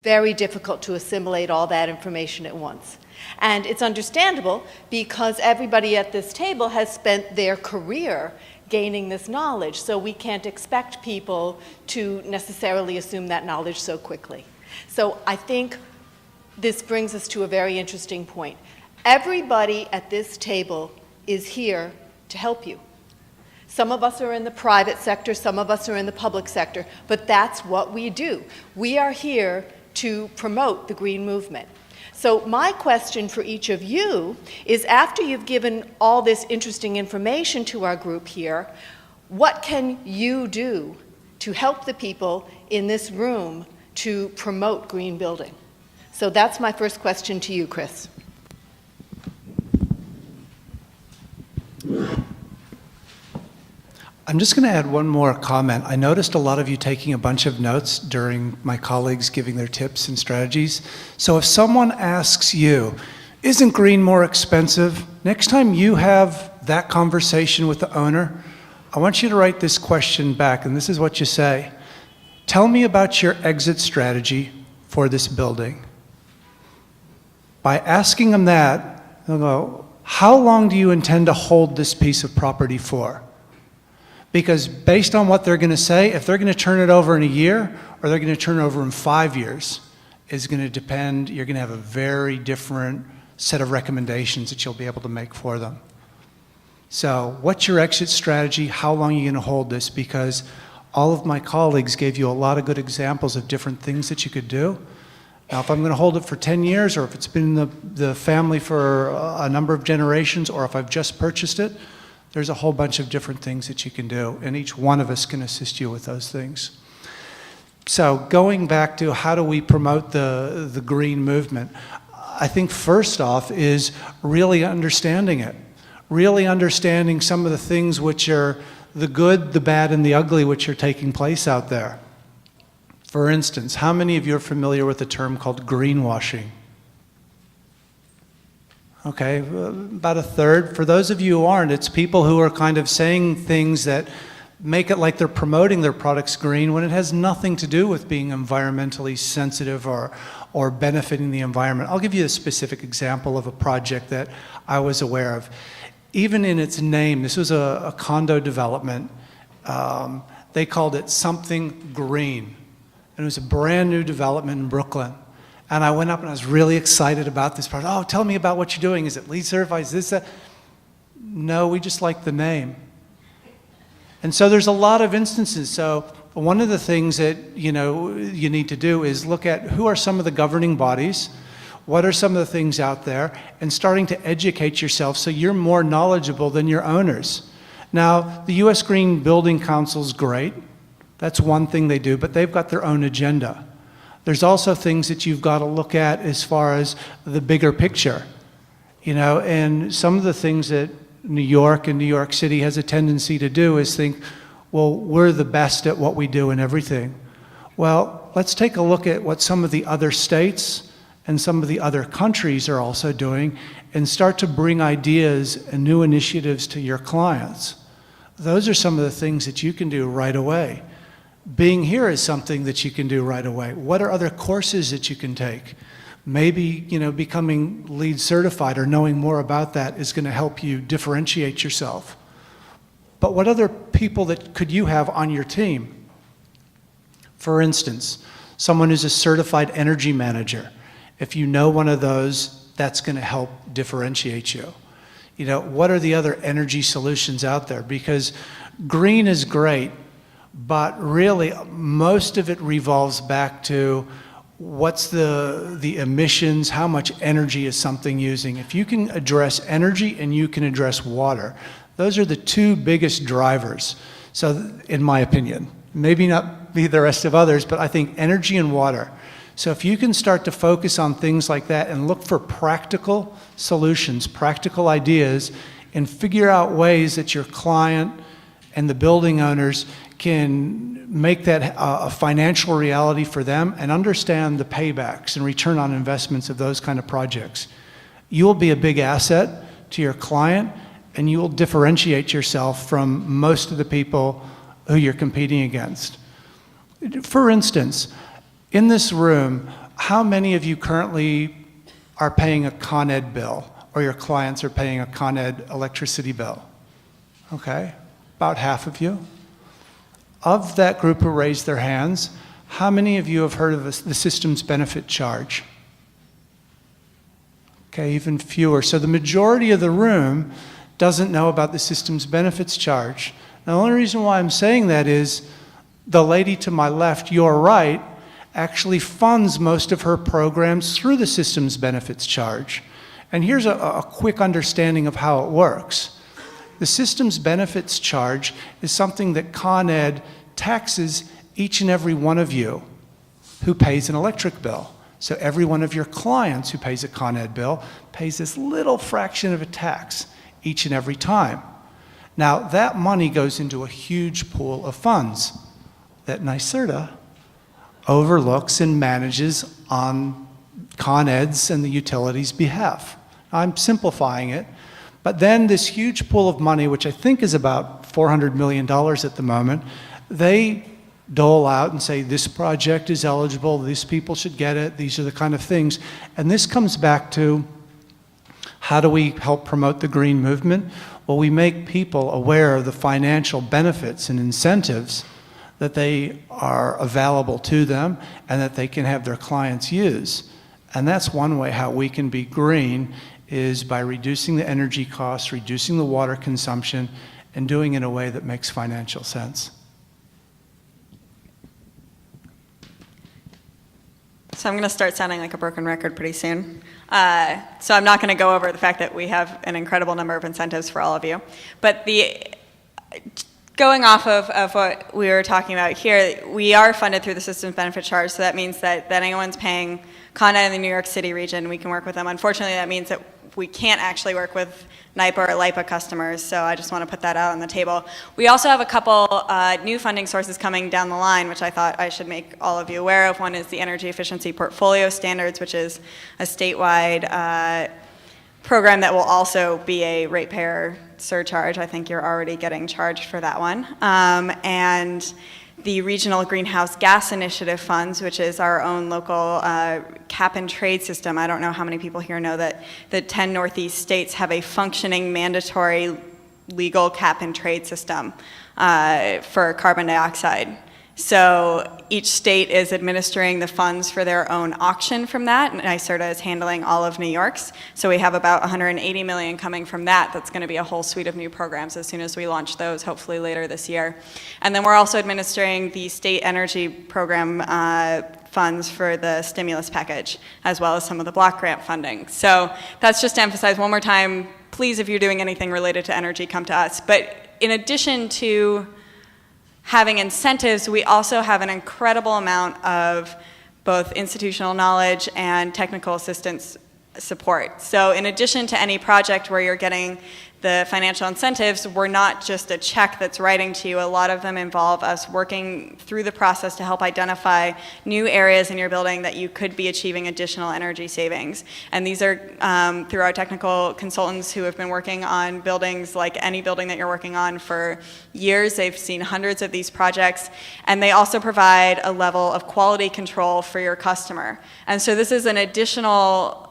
very difficult to assimilate all that information at once. And it's understandable because everybody at this table has spent their career gaining this knowledge, so we can't expect people to necessarily assume that knowledge so quickly. So I think this brings us to a very interesting point. Everybody at this table is here to help you. Some of us are in the private sector, some of us are in the public sector, but that's what we do. We are here to promote the green movement. So my question for each of you is, after you've given all this interesting information to our group here, what can you do to help the people in this room to promote green building? So that's my first question to you, Chris. I'm just going to add one more comment. I noticed a lot of you taking a bunch of notes during my colleagues giving their tips and strategies. So if someone asks you, isn't green more expensive? Next time you have that conversation with the owner, I want you to write this question back, and this is what you say. Tell me about your exit strategy for this building. By asking them that, they'll go, how long do you intend to hold this piece of property for? Because based on what they're going to say, if they're going to turn it over in a year or they're going to turn it over in 5 years, is going to depend. You're going to have a very different set of recommendations that you'll be able to make for them. So what's your exit strategy? How long are you going to hold this? Because all of my colleagues gave you a lot of good examples of different things that you could do. Now, if I'm going to hold it for 10 years, or if it's been in the family for a number of generations, or if I've just purchased it, there's a whole bunch of different things that you can do, and each one of us can assist you with those things. So going back to how do we promote the green movement, I think first off is really understanding it. Really understanding some of the things which are the good, the bad, and the ugly which are taking place out there. For instance, how many of you are familiar with a term called greenwashing? Okay, about a third. For those of you who aren't, it's people who are kind of saying things that make it like they're promoting their products green when it has nothing to do with being environmentally sensitive or benefiting the environment. I'll give you a specific example of a project that I was aware of. Even in its name, this was a condo development. They called it something green. And it was a brand new development in Brooklyn. And I went up and I was really excited about this project. Oh, tell me about what you're doing. Is it LEED certified? Is this that? No, we just like the name. And so there's a lot of instances. So one of the things that you need to do is look at who are some of the governing bodies, what are some of the things out there, and starting to educate yourself so you're more knowledgeable than your owners. Now, the U.S. Green Building Council's great. That's one thing they do, but they've got their own agenda. There's also things that you've got to look at as far as the bigger picture. And some of the things that New York and New York City has a tendency to do is think, well, we're the best at what we do and everything. Well, let's take a look at what some of the other states and some of the other countries are also doing and start to bring ideas and new initiatives to your clients. Those are some of the things that you can do right away. Being here is something that you can do right away. What are other courses that you can take? Maybe, becoming LEED certified or knowing more about that is going to help you differentiate yourself. But what other people could you have on your team? For instance, someone who's a certified energy manager. If you know one of those, that's going to help differentiate you. What are the other energy solutions out there? Because green is great, but really most of it revolves back to what's the emissions, how much energy is something using. If you can address energy and you can address water, those are the two biggest drivers. So in my opinion, maybe not be the rest of others, but I think energy and water. So if you can start to focus on things like that and look for practical solutions, practical ideas, and figure out ways that your client and the building owners can make that a financial reality for them and understand the paybacks and return on investments of those kind of projects, you will be a big asset to your client and you will differentiate yourself from most of the people who you're competing against. For instance, in this room, how many of you currently are paying a Con Ed bill, or your clients are paying a Con Ed electricity bill? Okay, about half of you. Of that group who raised their hands, how many of you have heard of the systems benefit charge? Okay, even fewer. So the majority of the room doesn't know about the systems benefits charge. Now, the only reason why I'm saying that is the lady to my left, your right, actually funds most of her programs through the systems benefits charge. And here's a quick understanding of how it works. The systems benefits charge is something that Con Ed taxes each and every one of you who pays an electric bill. So every one of your clients who pays a Con Ed bill pays this little fraction of a tax each and every time. Now, that money goes into a huge pool of funds that NYSERDA overlooks and manages on Con Ed's and the utilities' behalf. I'm simplifying it, but then this huge pool of money, which I think is about $400 million at the moment, they dole out and say, this project is eligible, these people should get it, these are the kind of things. And this comes back to, how do we help promote the green movement? Well, we make people aware of the financial benefits and incentives that they are available to them and that they can have their clients use. And that's one way how we can be green, is by reducing the energy costs, reducing the water consumption, and doing it in a way that makes financial sense. So I'm going to start sounding like a broken record pretty soon. So I'm not going to go over the fact that we have an incredible number of incentives for all of you. But going off of what we were talking about here, we are funded through the systems benefit charge, so that means that anyone's paying Con Ed in the New York City region, we can work with them. Unfortunately, that means that we can't actually work with NYPA or LIPA customers, so I just want to put that out on the table. We also have a couple new funding sources coming down the line, which I thought I should make all of you aware of. One is the Energy Efficiency Portfolio Standards, which is a statewide program that will also be a ratepayer surcharge. I think you're already getting charged for that one. And the Regional Greenhouse Gas Initiative funds, which is our own local cap and trade system. I don't know how many people here know that the 10 Northeast states have a functioning mandatory legal cap and trade system for carbon dioxide. So each state is administering the funds for their own auction from that, and NYSERDA is handling all of New York's. So we have about $180 million coming from that. That's going to be a whole suite of new programs as soon as we launch those, hopefully later this year. And then we're also administering the state energy program funds for the stimulus package, as well as some of the block grant funding. So that's just to emphasize one more time, please, if you're doing anything related to energy, come to us. But in addition to having incentives, we also have an incredible amount of both institutional knowledge and technical assistance support. So in addition to any project where you're getting the financial incentives, we're not just a check that's writing to you. A lot of them involve us working through the process to help identify new areas in your building that you could be achieving additional energy savings. And these are through our technical consultants who have been working on buildings like any building that you're working on for years. They've seen hundreds of these projects. And they also provide a level of quality control for your customer. And so this is an additional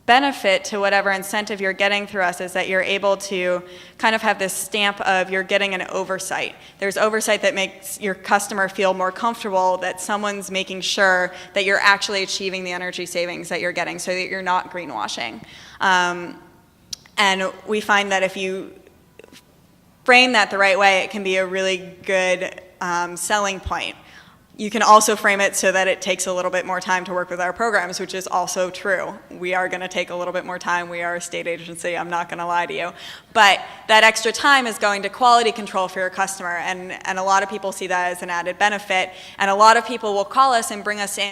benefit to whatever incentive you're getting through us, is that you're able to kind of have this stamp of you're getting an oversight. There's oversight that makes your customer feel more comfortable that someone's making sure that you're actually achieving the energy savings that you're getting, so that you're not greenwashing. And we find that if you frame that the right way, it can be a really good selling point. You can also frame it so that it takes a little bit more time to work with our programs, which is also true. We are going to take a little bit more time. We are a state agency, I'm not going to lie to you. But that extra time is going to quality control for your customer, and a lot of people see that as an added benefit. And a lot of people will call us and bring us in